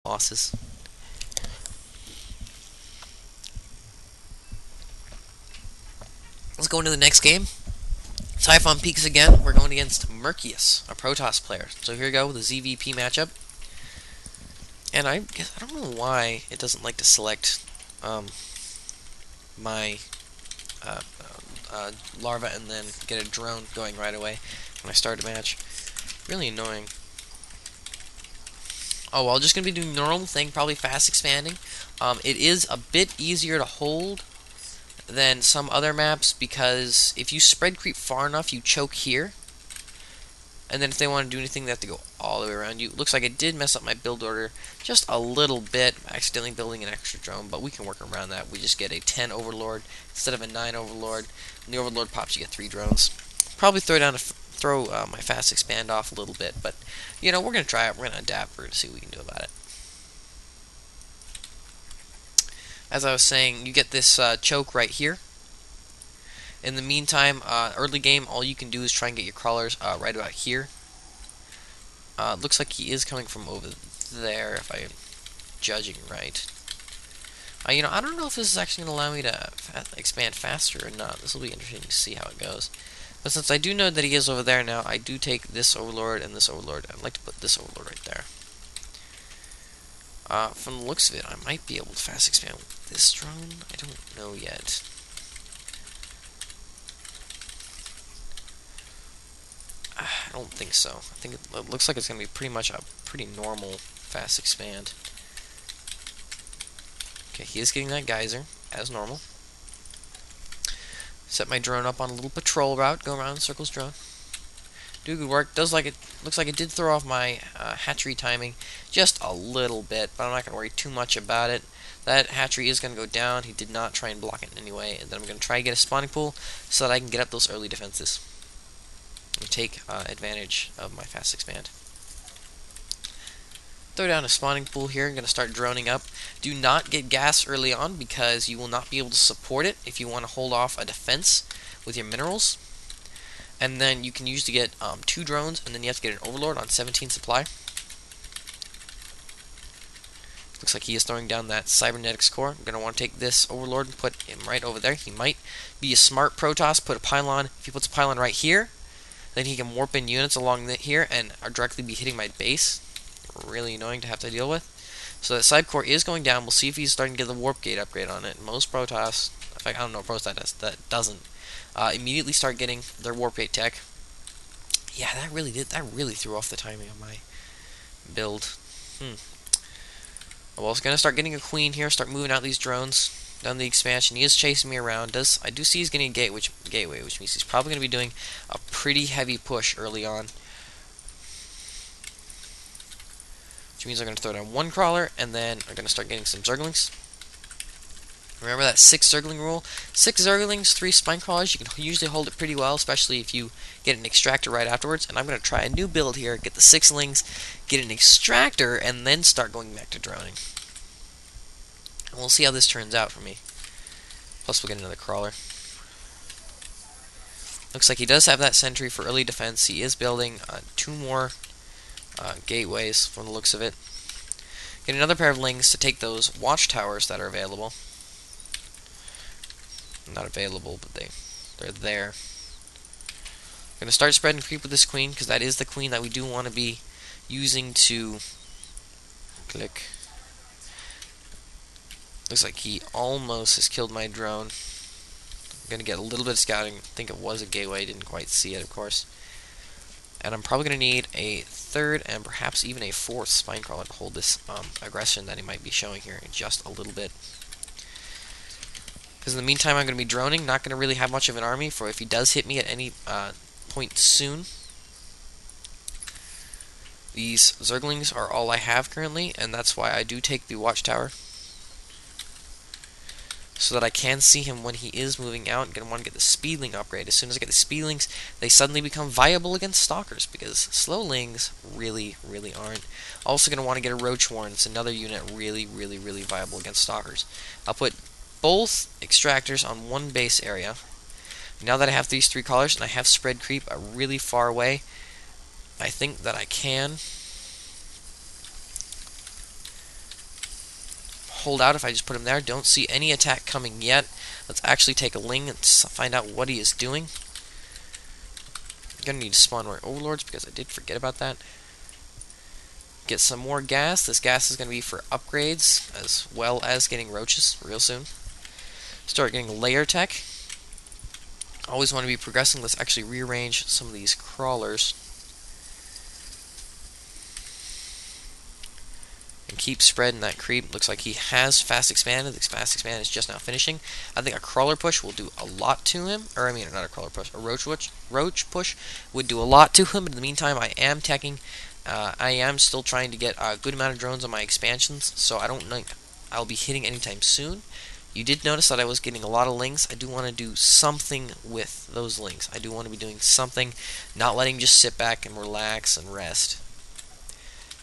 bosses. Let's go into the next game. Typhon Peaks again. We're going against Mercius, a Protoss player. So here we go with the ZVP matchup. And I don't know why it doesn't like to select my larva and then get a drone going right away when I start a match. Really annoying. Oh well, just gonna be doing the normal thing, probably fast expanding. It is a bit easier to hold than some other maps because if you spread creep far enough, you choke here. And then if they want to do anything, they have to go all the way around you. Looks like it did mess up my build order just a little bit, accidentally building an extra drone, but we can work around that. We just get a 10 Overlord instead of a 9 Overlord. When the Overlord pops, you get 3 drones. Probably throw my fast expand off a little bit, but you know, we're going to try it. We're going to adapt. We're going to see what we can do about it. As I was saying, you get this choke right here. In the meantime, early game, all you can do is try and get your crawlers right about here. Looks like he is coming from over there, if I'm judging right. You know, I don't know if this is actually going to allow me to expand faster or not. This will be interesting to see how it goes. But since I do know that he is over there now, I do take this Overlord and this Overlord. I'd like to put this Overlord right there. From the looks of it, I might be able to fast expand with this drone. I don't know yet. I don't think so. I think it looks like it's going to be pretty much a pretty normal fast expand. Okay, he is getting that geyser, as normal. Set my drone up on a little patrol route, go around in circles drone. Do good work. Looks like it did throw off my hatchery timing just a little bit, but I'm not going to worry too much about it. That hatchery is going to go down. He did not try and block it in any way, and then I'm going to try and get a spawning pool so that I can get up those early defenses. Take advantage of my fast expand. Throw down a spawning pool here. I'm going to start droning up. Do not get gas early on because you will not be able to support it if you want to hold off a defense with your minerals. And then you can usually get 2 drones, and then you have to get an Overlord on 17 supply. Looks like he is throwing down that cybernetics core. I'm going to want to take this Overlord and put him right over there. He might be a smart Protoss, put a pylon. If he puts a pylon right here, then he can warp in units along here and directly be hitting my base. Really annoying to have to deal with. So that side core is going down. We'll see if he's starting to get the warp gate upgrade on it. Most Protoss, in fact, I don't know what Protoss that doesn't, immediately start getting their warp gate tech. Yeah, that really threw off the timing of my build. Well, it's gonna start getting a queen here. Start moving out these drones. Done the expansion. He is chasing me around. I do see he's getting a gateway, which means he's probably going to be doing a pretty heavy push early on. Which means I'm going to throw down 1 crawler, and then I'm going to start getting some Zerglings. Remember that 6 Zergling rule? 6 Zerglings, 3 spine crawlers. You can usually hold it pretty well, especially if you get an extractor right afterwards. And I'm going to try a new build here. Get the 6lings, get an extractor, and then start going back to droning. And we'll see how this turns out for me. Plus we'll get another crawler. Looks like he does have that sentry for early defense. He is building 2 more gateways from the looks of it. Get another pair of lings to take those watchtowers that are available. Not available, but they're there. I'm going to start spreading creep with this queen, because that is the queen that we do want to be using to click. Looks like he almost has killed my drone. I'm going to get a little bit of scouting. I think it was a gateway. Didn't quite see it, of course. And I'm probably going to need a 3rd and perhaps even a 4th spine crawler to hold this aggression that he might be showing here in just a little bit. Because in the meantime, I'm going to be droning. Not going to really have much of an army for if he does hit me at any point soon. These Zerglings are all I have currently, and that's why I do take the watchtower. So that I can see him when he is moving out. I'm going to want to get the speedling upgrade. As soon as I get the speedlings, they suddenly become viable against stalkers, because slowlings really aren't. Also going to want to get a roach warren. It's another unit really viable against stalkers. I'll put both extractors on 1 base area. Now that I have these 3 crawlers and I have spread creep really far away, I think that I can hold out if I just put him there. Don't see any attack coming yet. Let's actually take a ling and find out what he is doing. I'm gonna need to spawn more overlords because I did forget about that. Get some more gas. This gas is gonna be for upgrades as well as getting roaches real soon. Start getting layer tech. Always want to be progressing. Let's actually rearrange some of these crawlers. And keep spreading that creep. Looks like he has fast expanded. This fast expand is just now finishing. I think a crawler push will do a lot to him. Or I mean, not a crawler push, a roach push would do a lot to him. But in the meantime, I am teching. I am still trying to get a good amount of drones on my expansions, so I don't think I'll be hitting anytime soon. You did notice that I was getting a lot of links. I do want to do something with those links. I do want to be doing something, not letting him just sit back and relax and rest.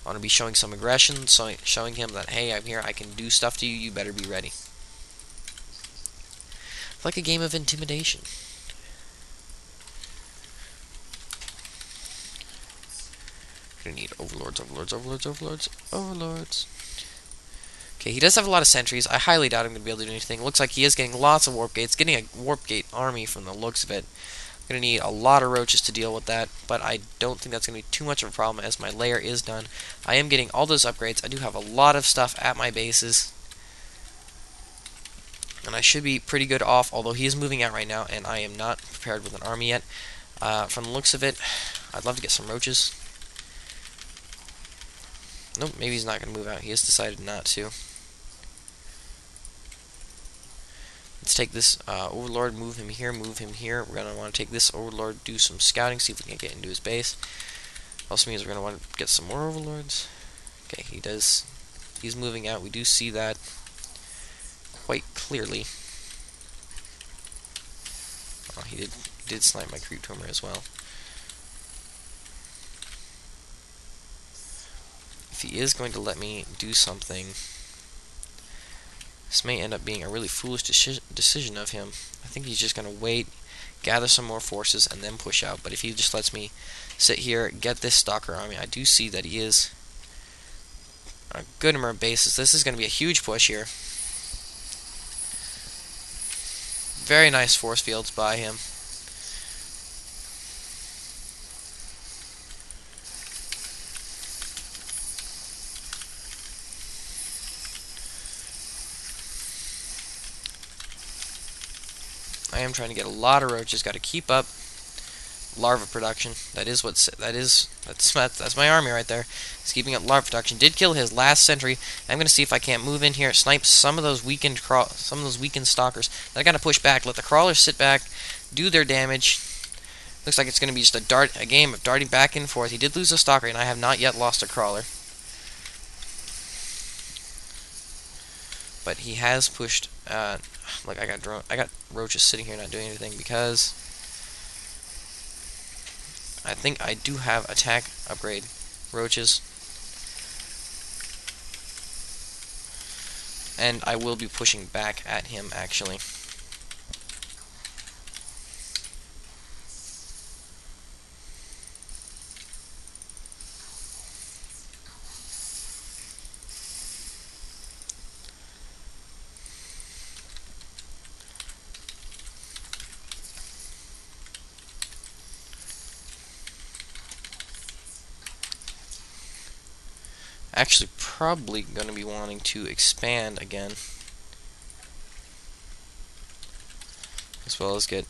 I want to be showing some aggression, showing him that, hey, I'm here, I can do stuff to you, you better be ready. It's like a game of intimidation. We're gonna need overlords, overlords, overlords, overlords, overlords. Okay, he does have a lot of sentries. I highly doubt I'm going to be able to do anything. Looks like he is getting lots of warp gates, getting a warp gate army from the looks of it. I'm going to need a lot of roaches to deal with that, but I don't think that's going to be too much of a problem as my layer is done. I am getting all those upgrades. I do have a lot of stuff at my bases, and I should be pretty good off, although he is moving out right now, and I am not prepared with an army yet. From the looks of it, I'd love to get some roaches. Nope, maybe he's not going to move out. He has decided not to. Let's take this Overlord, move him here, move him here. We're going to want to take this Overlord, do some scouting, see if we can get into his base. Also means we're going to want to get some more Overlords. Okay, he's moving out. We do see that quite clearly. Oh, he did snipe my creep tumor as well. If he is going to let me do something, this may end up being a really foolish decision of him. I think he's just going to wait, gather some more forces, and then push out. But if he just lets me sit here, get this Stalker army, I do see that he is on a good number of bases. This is going to be a huge push here. Very nice force fields by him. I am trying to get a lot of roaches. Got to keep up larva production. That's my army right there. It's keeping up larva production. Did kill his last sentry. I'm going to see if I can't move in here, snipe some of those weakened stalkers. Then I got to push back, let the crawlers sit back, do their damage. Looks like it's going to be just a game of darting back and forth. He did lose a stalker, and I have not yet lost a crawler. But he has pushed. Look, I got roaches sitting here not doing anything because I think I do have attack upgrade roaches, and I will be pushing back at him actually. Actually, probably going to be wanting to expand again, as well as get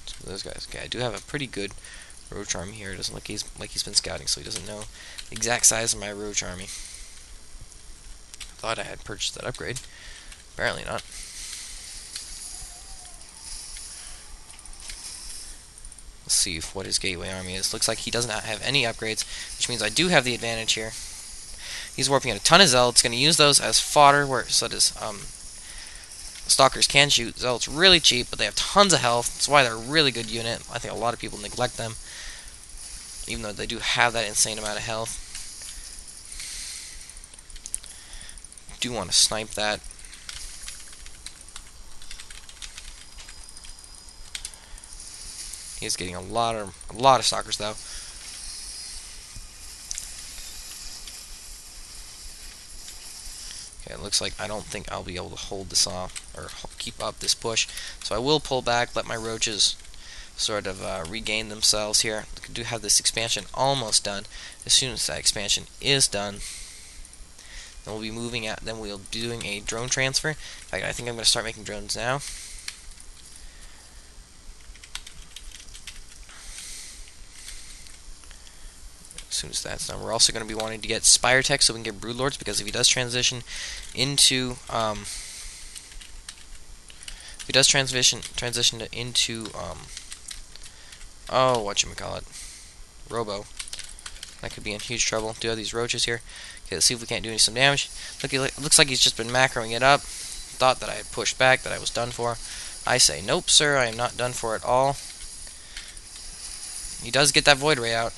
some of those guys. Okay, I do have a pretty good roach army here. It doesn't look like he's been scouting, so he doesn't know the exact size of my roach army. Thought I had purchased that upgrade. Apparently not. Let's see what his gateway army is. Looks like he does not have any upgrades, which means I do have the advantage here. He's warping in a ton of zealots. Going to use those as fodder, so does stalkers can shoot. Zealots really cheap, but they have tons of health. That's why they're a really good unit. I think a lot of people neglect them, even though they do have that insane amount of health. Do want to snipe that. He's getting a lot of stalkers though. Okay, it looks like I don't think I'll be able to hold this off or keep up this push, so I will pull back, let my roaches sort of regain themselves here. I do have this expansion almost done. As soon as that expansion is done, then we'll be moving out. Then we'll be doing a drone transfer. In fact, I think I'm going to start making drones now. As soon as that's done, we're also going to be wanting to get Spire Tech so we can get Broodlords, because if he does transition into into oh, whatchamacallit, Robo, that could be in huge trouble. Do have these roaches here. Okay, let's see if we can't do some damage. Looks like he's just been macroing it up. Thought that I had pushed back, that I was done for. I say, nope, sir, I am not done for at all. He does get that Void Ray out.